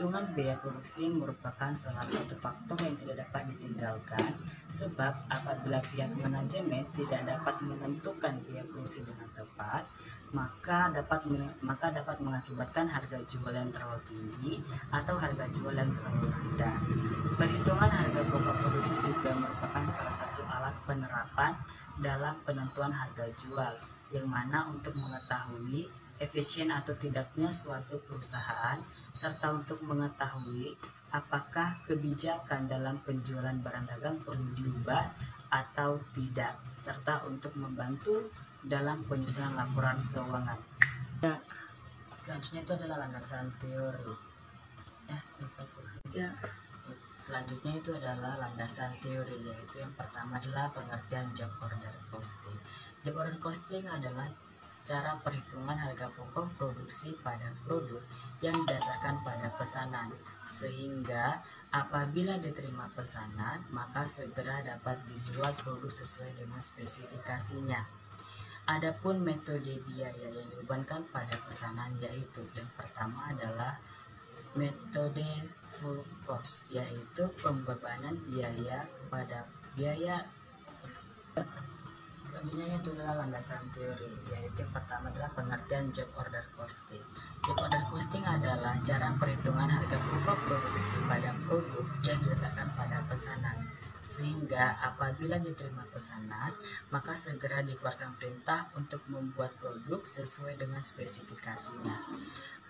Perhitungan biaya produksi merupakan salah satu faktor yang tidak dapat ditinggalkan, sebab apabila pihak manajemen tidak dapat menentukan biaya produksi dengan tepat, maka dapat mengakibatkan harga jual yang terlalu tinggi atau harga jual yang terlalu rendah. Perhitungan harga pokok produksi juga merupakan salah satu alat penerapan dalam penentuan harga jual, yang mana untuk mengetahui efisien atau tidaknya suatu perusahaan, serta untuk mengetahui apakah kebijakan dalam penjualan barang dagang perlu diubah atau tidak, serta untuk membantu dalam penyusunan laporan keuangan. Selanjutnya itu adalah landasan teori. Selanjutnya itu adalah landasan teori, yaitu yang pertama adalah pengertian job order costing. Job order costing adalah cara perhitungan harga pokok produksi pada produk yang didasarkan pada pesanan, sehingga apabila diterima pesanan, maka segera dapat dibuat produk sesuai dengan spesifikasinya. Adapun metode biaya yang dibebankan pada pesanan, yaitu yang pertama adalah metode full cost, yaitu pembebanan biaya kepada biaya. Selanjutnya itu adalah landasan teori, yaitu yang pertama adalah pengertian job order costing. Job order costing adalah cara perhitungan harga pokok produksi pada produk yang didasarkan pada pesanan, sehingga apabila diterima pesanan, maka segera dikeluarkan perintah untuk membuat produk sesuai dengan spesifikasinya.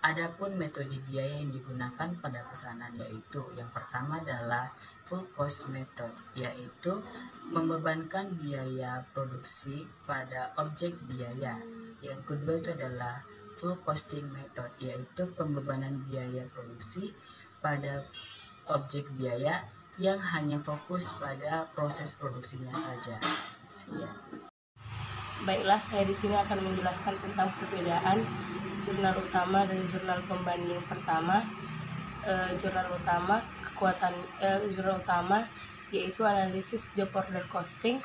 Adapun metode biaya yang digunakan pada pesanan, yaitu yang pertama adalah full cost method, yaitu membebankan biaya produksi pada objek biaya. Yang kedua itu adalah full costing method, yaitu pembebanan biaya produksi pada objek biaya yang hanya fokus pada proses produksinya saja. Baiklah, saya di sini akan menjelaskan tentang perbedaan jurnal utama dan jurnal pembanding. Pertama, jurnal utama yaitu analisis job order costing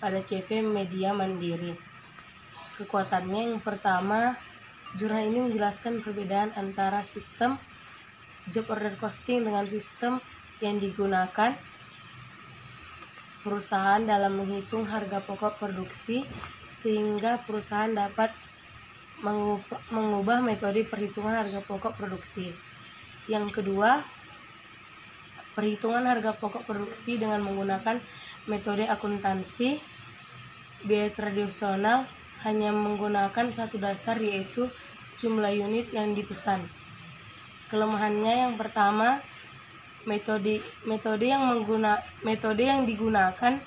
pada CV Media Mandiri. Kekuatannya, yang pertama, jurnal ini menjelaskan perbedaan antara sistem job order costing dengan sistem yang digunakan perusahaan dalam menghitung harga pokok produksi, sehingga perusahaan dapat mengubah metode perhitungan harga pokok produksi. Yang kedua, perhitungan harga pokok produksi dengan menggunakan metode akuntansi. Biaya tradisional hanya menggunakan satu dasar, yaitu jumlah unit yang dipesan. Kelemahannya, yang pertama, metode yang digunakan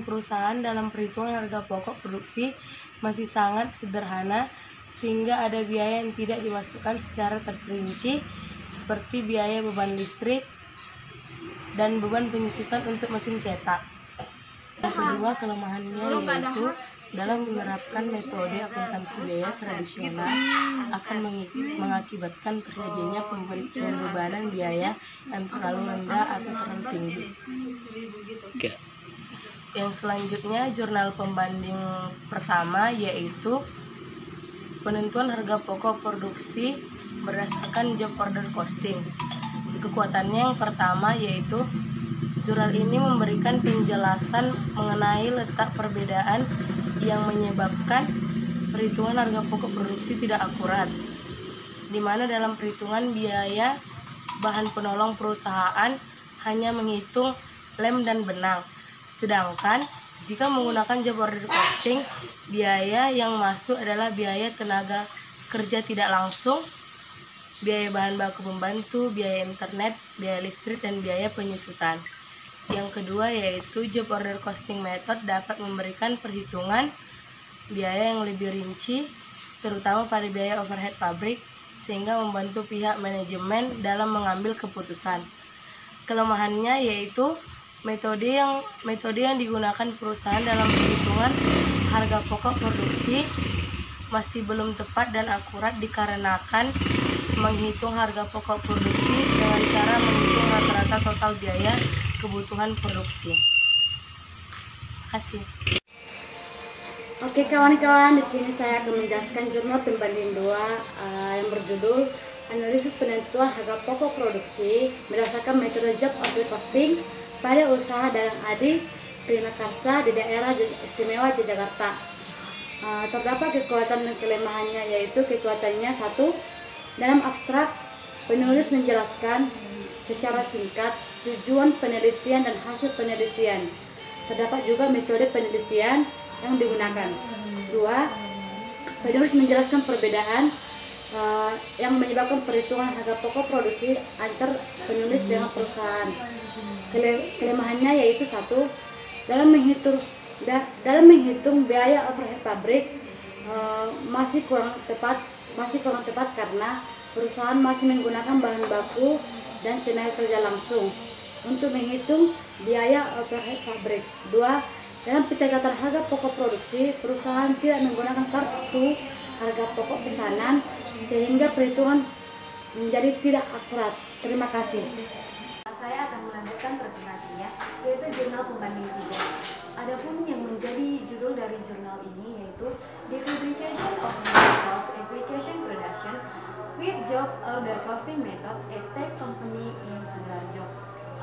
perusahaan dalam perhitungan harga pokok produksi masih sangat sederhana, sehingga ada biaya yang tidak dimasukkan secara terperinci, seperti biaya beban listrik dan beban penyusutan untuk mesin cetak. Yang kedua, kelemahannya yaitu dalam menerapkan metode akuntansi biaya tradisional akan mengakibatkan terjadinya pembebanan biaya yang terlalu rendah atau terlalu tinggi. Yang selanjutnya, jurnal pembanding pertama yaitu penentuan harga pokok produksi berdasarkan job order costing. Kekuatannya, yang pertama yaitu jurnal ini memberikan penjelasan mengenai letak perbedaan yang menyebabkan perhitungan harga pokok produksi tidak akurat, di mana dalam perhitungan biaya bahan penolong perusahaan hanya menghitung lem dan benang, sedangkan jika menggunakan job order costing, biaya yang masuk adalah biaya tenaga kerja tidak langsung, biaya bahan baku pembantu, biaya internet, biaya listrik, dan biaya penyusutan. Yang kedua yaitu job order costing method dapat memberikan perhitungan biaya yang lebih rinci, terutama pada biaya overhead pabrik, sehingga membantu pihak manajemen dalam mengambil keputusan. Kelemahannya yaitu metode yang digunakan perusahaan dalam perhitungan harga pokok produksi masih belum tepat dan akurat, dikarenakan menghitung harga pokok produksi dengan cara menghitung rata-rata total biaya kebutuhan produksi. Terima kasih. Oke kawan-kawan, di sini saya akan menjelaskan jurnal pembanding 2 yang berjudul Analisis penentuan harga pokok produksi berdasarkan metode job order costing pada usaha dagang adi Prima Karsa di daerah istimewa Yogyakarta. Terdapat kekuatan dan kelemahannya, yaitu kekuatannya satu, dalam abstrak penulis menjelaskan secara singkat tujuan penelitian dan hasil penelitian. Terdapat juga metode penelitian yang digunakan. Dua, penulis menjelaskan perbedaan yang menyebabkan perhitungan harga pokok produksi antar penulis dengan perusahaan. Kelemahannya yaitu satu, dalam menghitung biaya overhead pabrik masih kurang tepat karena perusahaan masih menggunakan bahan baku dan tenaga kerja langsung untuk menghitung biaya overhead pabrik. Dua, dalam pencatatan harga pokok produksi, perusahaan tidak menggunakan kartu harga pokok pesanan sehingga perhitungan menjadi tidak akurat. Terima kasih. Saya akan melanjutkan presentasinya, yaitu jurnal pembanding 3. Adapun yang menjadi judul dari jurnal ini yaitu The Fabrication of Cost Application Production with Job Order Costing Method at Tech Company in Sidoarjo.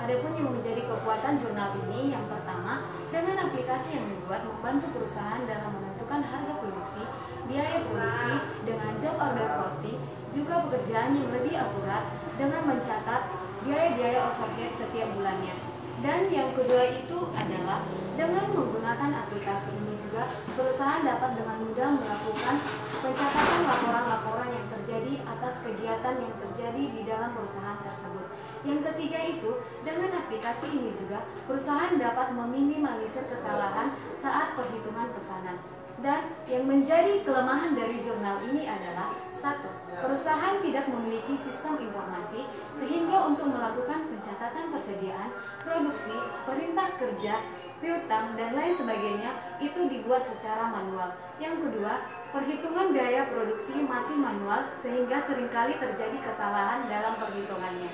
Adapun yang menjadi kekuatan jurnal ini, yang pertama, dengan aplikasi yang membantu perusahaan dalam menentukan harga produksi, biaya produksi dengan job order costing, juga pekerjaan yang lebih akurat dengan mencatat biaya-biaya overhead setiap bulannya. Dan yang kedua itu adalah dengan menggunakan aplikasi ini juga perusahaan dapat dengan mudah melakukan pencatatan laporan-laporan yang terjadi atas kegiatan yang terjadi di dalam perusahaan tersebut. Yang ketiga itu, dengan aplikasi ini juga perusahaan dapat meminimalisir kesalahan saat perhitungan pesanan. Dan yang menjadi kelemahan dari jurnal ini adalah satu, perusahaan tidak memiliki sistem informasi sehingga untuk melakukan pencatatan persediaan, produksi, perintah kerja, piutang, dan lain sebagainya itu dibuat secara manual. Yang kedua, perhitungan biaya produksi masih manual sehingga seringkali terjadi kesalahan dalam perhitungannya.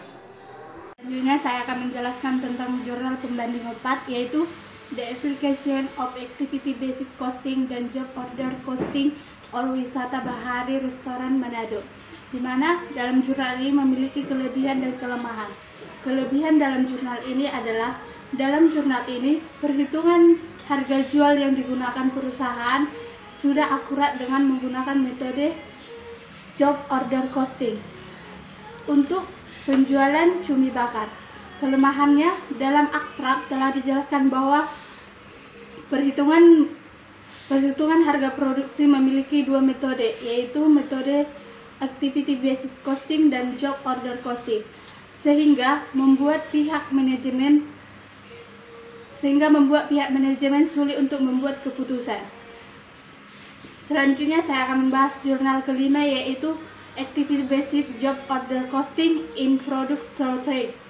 Selanjutnya saya akan menjelaskan tentang jurnal pembanding 4, yaitu The Application of Activity Based Costing dan Job Order Costing or Wisata Bahari Restoran Manado, di mana dalam jurnal ini memiliki kelebihan dan kelemahan. Kelebihan dalam jurnal ini adalah dalam jurnal ini perhitungan harga jual yang digunakan perusahaan sudah akurat dengan menggunakan metode job order costing untuk penjualan cumi bakar. Kelemahannya dalam abstrak telah dijelaskan bahwa perhitungan harga produksi memiliki dua metode, yaitu metode activity based costing dan job order costing, sehingga membuat pihak manajemen sulit untuk membuat keputusan. Selanjutnya saya akan membahas jurnal kelima, yaitu Activity Based Job Order Costing in Product Store Trade.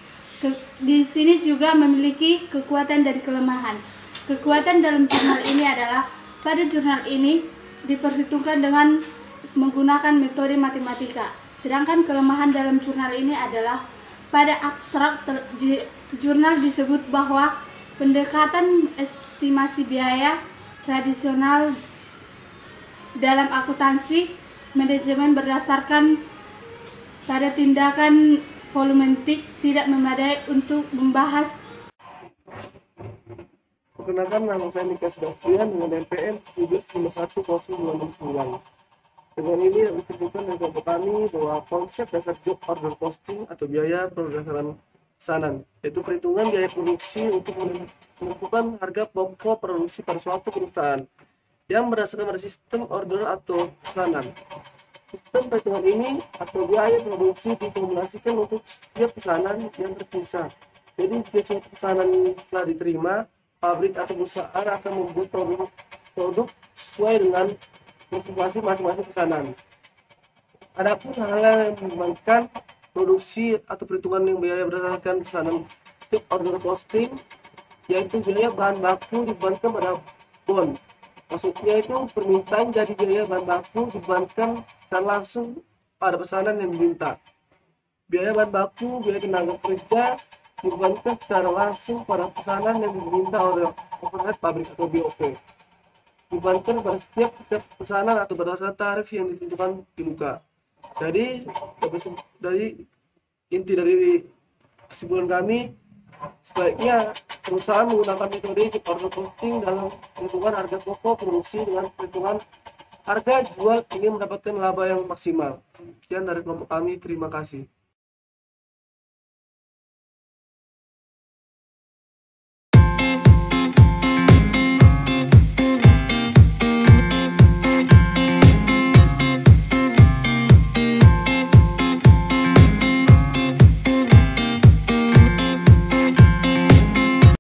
Di sini juga memiliki kekuatan dan kelemahan. Kekuatan dalam jurnal ini adalah pada jurnal ini diperhitungkan dengan menggunakan metode matematika. Sedangkan kelemahan dalam jurnal ini adalah pada abstrak jurnal disebut bahwa pendekatan estimasi biaya tradisional dalam akuntansi manajemen berdasarkan pada tindakan volumetik tidak memadai untuk membahas. Perkenalkan, nama saya Nika Sebastian dengan NPM 1751029. Dengan ini disebutkan dari kelompok kami bahwa konsep dasar job order costing atau biaya berdasarkan pesanan, yaitu perhitungan biaya produksi untuk menentukan harga pokok produksi pada suatu perusahaan yang berdasarkan pada sistem order atau pesanan. Sistem perhitungan ini atau biaya produksi dikumulasikan untuk setiap pesanan yang terpisah. Jadi jika suatu pesanan telah diterima, pabrik atau perusahaan akan membuat produk sesuai dengan spesifikasi masing-masing pesanan. Adapun hal-hal yang membebankan produksi atau perhitungan yang biaya berdasarkan pesanan job order costing, yaitu biaya bahan baku dibebankan pada bon. Maksudnya itu permintaan jadi biaya bahan baku dibebankan secara langsung pada pesanan yang diminta. Biaya bahan baku, biaya tenaga kerja dibebankan secara langsung pada pesanan yang diminta oleh overhead pabrik atau BOP. Dibebankan pada setiap pesanan atau berdasarkan tarif yang ditentukan di muka. Jadi dari inti dari kesimpulan kami, sebaiknya perusahaan menggunakan metode job order costing dalam perhitungan harga pokok produksi dengan perhitungan harga jual ingin mendapatkan laba yang maksimal. Sekian dari kelompok kami, terima kasih.